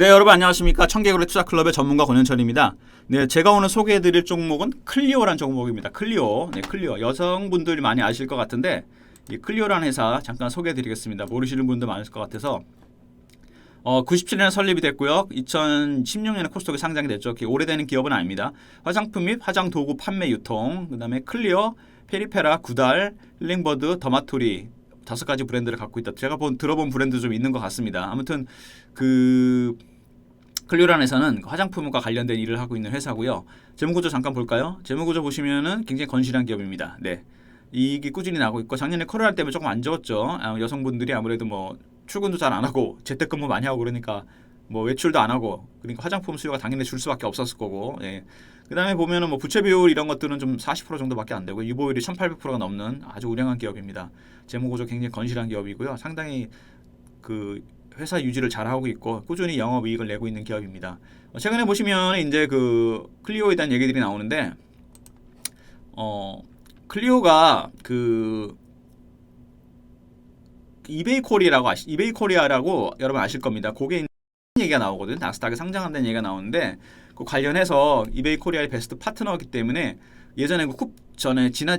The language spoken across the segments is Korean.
네, 여러분 안녕하십니까. 청개구리 투자클럽의 전문가 권현철입니다. 네, 제가 오늘 소개해드릴 종목은 클리오라는 종목입니다. 클리오. 네, 클리오. 여성분들이 많이 아실 것 같은데 이 클리오라는 회사 잠깐 소개해드리겠습니다. 모르시는 분도 많을 것 같아서 97년에 설립이 됐고요. 2016년에 코스닥에 상장이 됐죠. 오래되는 기업은 아닙니다. 화장품 및 화장 도구 판매 유통, 그 다음에 클리오, 페리페라, 구달, 힐링버드, 더마토리 5가지 브랜드를 갖고 있다. 제가 들어본 브랜드 좀 있는 것 같습니다. 아무튼 그 클리오라는 회사는 화장품과 관련된 일을 하고 있는 회사고요. 재무구조 잠깐 볼까요? 재무구조 보시면은 굉장히 건실한 기업입니다. 네, 이익이 꾸준히 나고 있고 작년에 코로나 때문에 조금 안 좋았죠. 여성분들이 아무래도 뭐 출근도 잘 안 하고 재택근무 많이 하고 그러니까 뭐 외출도 안 하고 그러니까 화장품 수요가 당연히 줄 수밖에 없었을 거고. 예. 그다음에 보면은 뭐 부채 비율 이런 것들은 좀 40% 정도밖에 안 되고 유보율이 1,800%가 넘는 아주 우량한 기업입니다. 재무구조 굉장히 건실한 기업이고요. 상당히 그 회사 유지를 잘 하고 있고 꾸준히 영업이익을 내고 있는 기업입니다. 최근에 보시면 이제 그 클리오에 대한 얘기들이 나오는데 클리오가 그 이베이 코리아라고 여러분 아실 겁니다. 그게 얘기가 나오거든. 나스닥에 상장한다는 얘기가 나오는데 그 관련해서 이베이 코리아의 베스트 파트너이기 때문에 예전에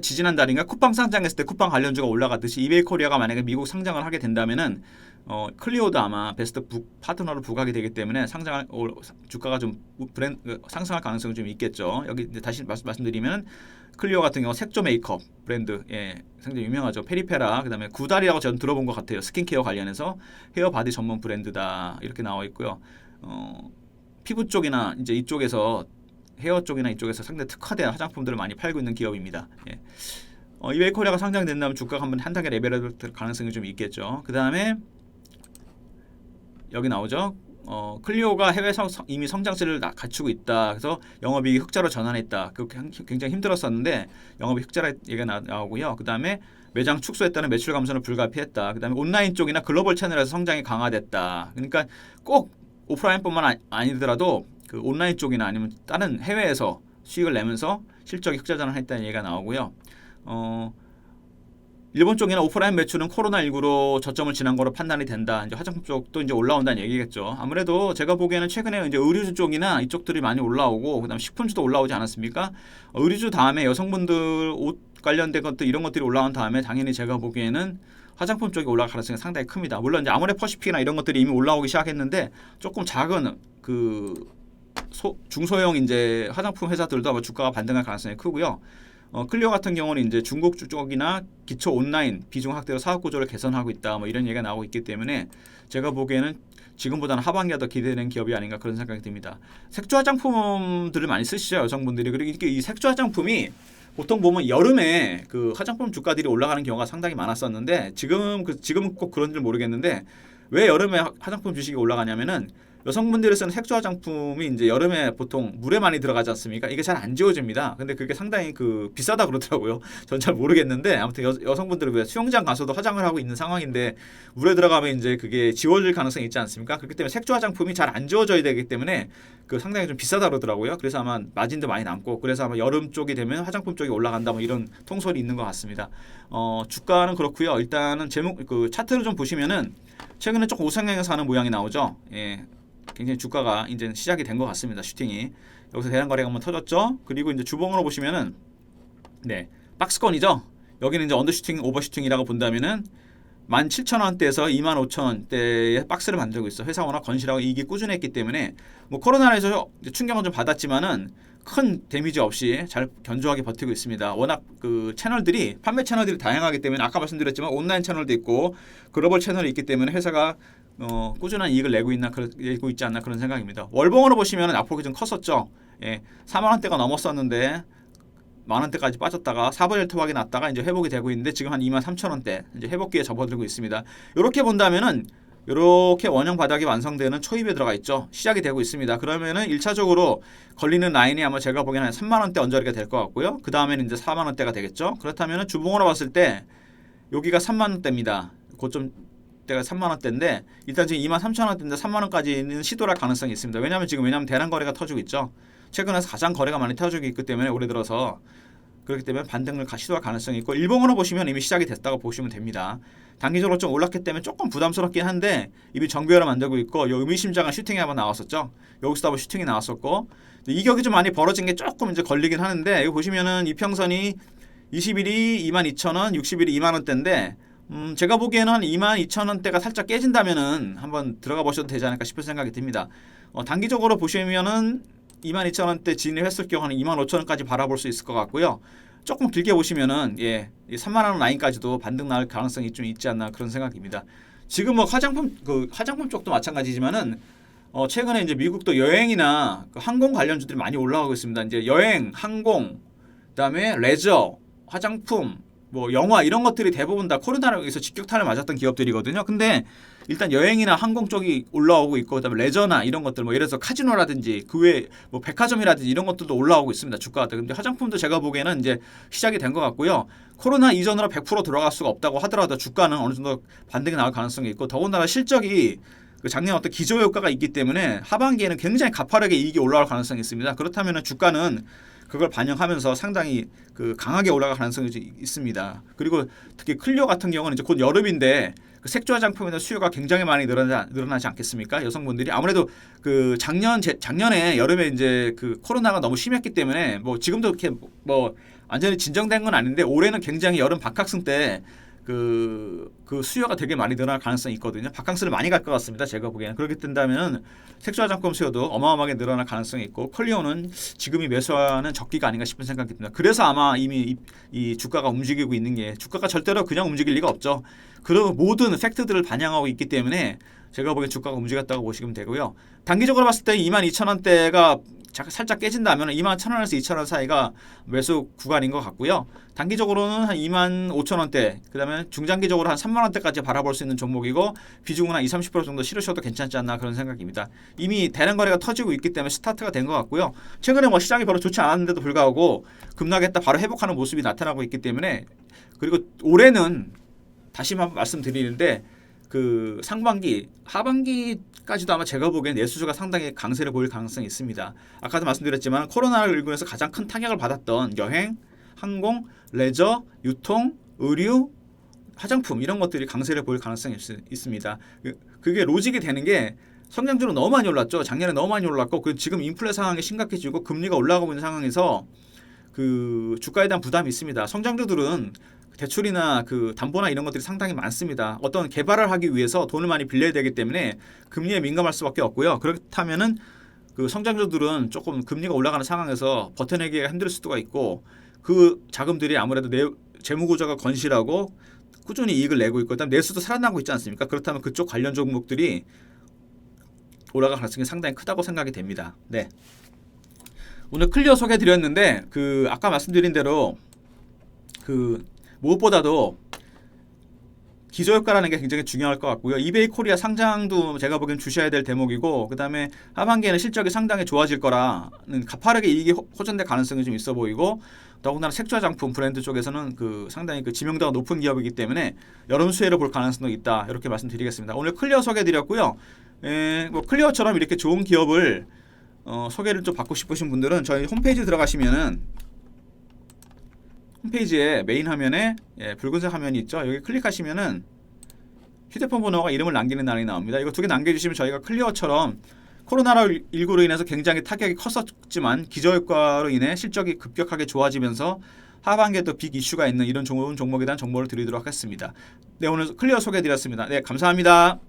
지지난 달인가 쿠팡 상장했을 때 쿠팡 관련주가 올라갔듯이 이베이 코리아가 만약에 미국 상장을 하게 된다면은 클리오도 아마 베스트 파트너로 부각이 되기 때문에 주가가 좀 상승할 가능성이 좀 있겠죠. 여기 이제 다시 말씀드리면 클리오 같은 경우 색조 메이크업 브랜드, 예, 상당히 유명하죠. 페리페라, 그다음에 구달이라고 저는 들어본 것 같아요. 스킨케어 관련해서 헤어 바디 전문 브랜드다 이렇게 나와 있고요. 피부 쪽이나 이제 이쪽에서 헤어 쪽이나 이쪽에서 상당히 특화된 화장품들을 많이 팔고 있는 기업입니다. 예. 이베이 코리아가 상장된다면 주가가 한 단계 레벨업 될 가능성이 좀 있겠죠. 그 다음에 여기 나오죠. 클리오가 해외에서 이미 성장세를 갖추고 있다. 그래서 영업이익이 흑자로 전환했다. 굉장히 힘들었었는데 영업이익 흑자라 얘기가 나오고요. 그 다음에 매장 축소했다는 매출 감소는 불가피했다. 그 다음에 온라인 쪽이나 글로벌 채널에서 성장이 강화됐다. 그러니까 꼭 오프라인뿐만 아니더라도 그 온라인 쪽이나 아니면 다른 해외에서 수익을 내면서 실적이 흑자 전환했다는 얘기가 나오고요. 일본 쪽이나 오프라인 매출은 코로나19로 저점을 지난 거로 판단이 된다. 이제 화장품 쪽도 이제 올라온다는 얘기겠죠. 아무래도 제가 보기에는 최근에 이제 의류주 쪽이나 이쪽들이 많이 올라오고, 그다음 식품주도 올라오지 않았습니까? 의류주 다음에 여성분들 옷 관련된 것들 이런 것들이 올라온 다음에 당연히 제가 보기에는 화장품 쪽이 올라갈 가능성이 상당히 큽니다. 물론 이제 아모레 퍼시픽이나 이런 것들이 이미 올라오기 시작했는데 조금 작은 그 중소형 이제 화장품 회사들도 아마 주가가 반등할 가능성이 크고요. 클리오 같은 경우는 이제 중국 쪽이나 기초 온라인 비중 확대로 사업 구조를 개선하고 있다. 뭐 이런 얘기가 나오고 있기 때문에 제가 보기에는 지금보다는 하반기가 더 기대되는 기업이 아닌가 그런 생각이 듭니다. 색조 화장품들을 많이 쓰시죠, 여성분들이. 그리고 이 색조 화장품이 보통 보면 여름에 그 화장품 주가들이 올라가는 경우가 상당히 많았었는데 지금은 꼭 그런지 모르겠는데 왜 여름에 화장품 주식이 올라가냐면은 여성분들이 쓰는 색조 화장품이 이제 여름에 보통 물에 많이 들어가지 않습니까? 이게 잘 안 지워집니다. 근데 그게 상당히 비싸다 그러더라고요. 전 잘 모르겠는데 아무튼 여성분들은 왜 수영장 가서도 화장을 하고 있는 상황인데 물에 들어가면 이제 그게 지워질 가능성이 있지 않습니까? 그렇기 때문에 색조 화장품이 잘 안 지워져야 되기 때문에 상당히 좀 비싸다 그러더라고요. 그래서 아마 마진도 많이 남고 그래서 아마 여름 쪽이 되면 화장품 쪽이 올라간다 뭐 이런 통설이 있는 것 같습니다. 주가는 그렇고요. 일단은 차트를 좀 보시면은 최근에 조금 우상향해서 하는 모양이 나오죠. 예. 굉장히 주가가 이제 시작이 된 것 같습니다. 슈팅이 여기서 대량 거래가 한번 터졌죠. 그리고 이제 주봉으로 보시면은 네, 박스권이죠. 여기는 이제 언더슈팅, 오버슈팅이라고 본다면은 17,000원대에서 25,000원대의 박스를 만들고 있어. 회사 워낙 건실하고 이익이 꾸준했기 때문에 뭐 코로나에서 충격은 좀 받았지만은 큰 데미지 없이 잘 견조하게 버티고 있습니다. 워낙 그 판매 채널들이 다양하기 때문에 아까 말씀드렸지만 온라인 채널도 있고 글로벌 채널이 있기 때문에 회사가 꾸준한 이익을 내고 있지 않나 그런 생각입니다. 월봉으로 보시면 낙폭이 좀 컸었죠. 예, 4만 원대가 넘었었는데 만 원대까지 빠졌다가 4분의 1 토박이 났다가 이제 회복이 되고 있는데 지금 한 23,000원대 이제 회복기에 접어들고 있습니다. 이렇게 본다면은 이렇게 원형 바닥이 완성되는 초입에 들어가 있죠. 시작이 되고 있습니다. 그러면은 1차적으로 걸리는 라인이 아마 제가 보기에는 한 3만 원대 언저리가 될 것 같고요. 그 다음에는 이제 4만 원대가 되겠죠. 그렇다면은 주봉으로 봤을 때 여기가 3만 원대입니다. 고점 때가 3만 원대인데 일단 지금 23,000원대인데 3만 원까지는 시도할 가능성이 있습니다. 왜냐하면 대량 거래가 터지고 있죠. 최근에 가장 거래가 많이 터지고 있기 때문에 올해 들어서 그렇기 때문에 반등을 시도할 가능성이 있고 일봉으로 보시면 이미 시작이 됐다고 보시면 됩니다. 단기적으로 좀 올랐기 때문에 조금 부담스럽긴 한데 이미 정배열을 만들고 있고 요 의미심장한 슈팅이 한번 나왔었죠. 여기서도 한번 슈팅이 나왔었고 이격이 좀 많이 벌어진 게 조금 이제 걸리긴 하는데 여기 보시면은 이평선이 20일이 22,000원, 60일이 2만원대인데 제가 보기에는 한 22,000원대가 살짝 깨진다면은 한번 들어가 보셔도 되지 않을까 싶은 생각이 듭니다. 단기적으로 보시면은 22,000원대 진입했을 경우는 25,000원까지 바라볼 수 있을 것 같고요. 조금 길게 보시면은 3만원 라인까지도 반등 나올 가능성이 좀 있지 않나 그런 생각입니다. 지금 뭐 화장품 쪽도 마찬가지지만은 최근에 이제 미국도 여행이나 항공 관련주들이 많이 올라가고 있습니다. 이제 여행, 항공, 그다음에 레저, 화장품, 뭐 영화 이런 것들이 대부분 다 코로나로 인해서 직격탄을 맞았던 기업들이거든요. 근데 일단 여행이나 항공 쪽이 올라오고 있고 그다음에 레저나 이런 것들 뭐 예를 들어서 카지노라든지 그 외 뭐 백화점이라든지 이런 것들도 올라오고 있습니다. 주가가. 근데 화장품도 제가 보기에는 이제 시작이 된 것 같고요. 코로나 이전으로 100% 들어갈 수가 없다고 하더라도 주가는 어느 정도 반등이 나올 가능성이 있고 더군다나 실적이 그 작년 어떤 기저효과가 있기 때문에 하반기에는 굉장히 가파르게 이익이 올라올 가능성이 있습니다. 그렇다면 주가는 그걸 반영하면서 상당히 그 강하게 올라갈 가능성이 있습니다. 그리고 특히 클리오 같은 경우는 이제 곧 여름인데 그 색조 화장품에 대한 수요가 굉장히 많이 늘어나지 않겠습니까? 여성분들이 아무래도 그 작년에 여름에 이제 그 코로나가 너무 심했기 때문에 뭐 지금도 이렇게 뭐 완전히 진정된 건 아닌데 올해는 굉장히 여름 박학승 때 그 수요가 되게 많이 늘어날 가능성이 있거든요. 바캉스를 많이 갈 것 같습니다. 제가 보기에는. 그렇게 된다면 색조 화장품 수요도 어마어마하게 늘어날 가능성이 있고 컬리오는 지금이 매수하는 적기가 아닌가 싶은 생각이 듭니다. 그래서 아마 이미 이 주가가 움직이고 있는 게 주가가 절대로 그냥 움직일 리가 없죠. 그런 모든 팩트들을 반영하고 있기 때문에 제가 보기엔 주가가 움직였다고 보시면 되고요. 단기적으로 봤을 때 22,000원대가 살짝 깨진다면 21,000원에서 2,000원 사이가 매수 구간인 것 같고요. 단기적으로는 한 25,000원대, 그 다음에 중장기적으로 한 3만원대까지 바라볼 수 있는 종목이고 비중은 한 20, 30% 정도 실으셔도 괜찮지 않나 그런 생각입니다. 이미 대량 거래가 터지고 있기 때문에 스타트가 된 것 같고요. 최근에 뭐 시장이 별로 좋지 않았는데도 불구하고 급락했다 바로 회복하는 모습이 나타나고 있기 때문에 그리고 올해는 다시 한번 말씀드리는데 그 상반기, 하반기까지도 아마 제가 보기엔 내수주가 상당히 강세를 보일 가능성이 있습니다. 아까도 말씀드렸지만 코로나19에서 가장 큰 타격을 받았던 여행, 항공, 레저, 유통, 의류, 화장품 이런 것들이 강세를 보일 가능성이 있습니다. 그게 로직이 되는 게 성장률은 너무 많이 올랐죠. 작년에 너무 많이 올랐고 지금 인플레 상황이 심각해지고 금리가 올라가고 있는 상황에서 그 주가에 대한 부담이 있습니다. 성장주들은 대출이나 그 담보나 이런 것들이 상당히 많습니다. 어떤 개발을 하기 위해서 돈을 많이 빌려야 되기 때문에 금리에 민감할 수밖에 없고요. 그렇다면은 그 성장주들은 조금 금리가 올라가는 상황에서 버텨내기가 힘들 수도 있고 그 자금들이 아무래도 재무 구조가 건실하고 꾸준히 이익을 내고 있고 그다음 내수도 살아나고 있지 않습니까? 그렇다면 그쪽 관련 종목들이 올라갈 가능성이 상당히 크다고 생각이 됩니다. 네. 오늘 클리어 소개해드렸는데 그 아까 말씀드린 대로 그 무엇보다도 기저효과라는 게 굉장히 중요할 것 같고요. 이베이 코리아 상장도 제가 보기엔 주셔야 될 대목이고 그 다음에 하반기에는 실적이 상당히 좋아질 거라는 가파르게 이익이 호전될 가능성이 좀 있어 보이고 더군다나 색조 화장품 브랜드 쪽에서는 그 상당히 그 지명도가 높은 기업이기 때문에 여름 수혜를 볼 가능성도 있다. 이렇게 말씀드리겠습니다. 오늘 클리어 소개해드렸고요. 뭐 클리어처럼 이렇게 좋은 기업을 소개를 좀 받고 싶으신 분들은 저희 홈페이지 들어가시면은 홈페이지에 메인 화면에 붉은색 화면이 있죠. 여기 클릭하시면은 휴대폰 번호와 이름을 남기는欄이 나옵니다. 이거 두 개 남겨주시면 저희가 클리어처럼 코로나19로 인해서 굉장히 타격이 컸었지만 기저효과로 인해 실적이 급격하게 좋아지면서 하반기에도 빅 이슈가 있는 이런 좋은 종목에 대한 정보를 드리도록 하겠습니다. 네, 오늘 클리어 소개해드렸습니다. 네, 감사합니다.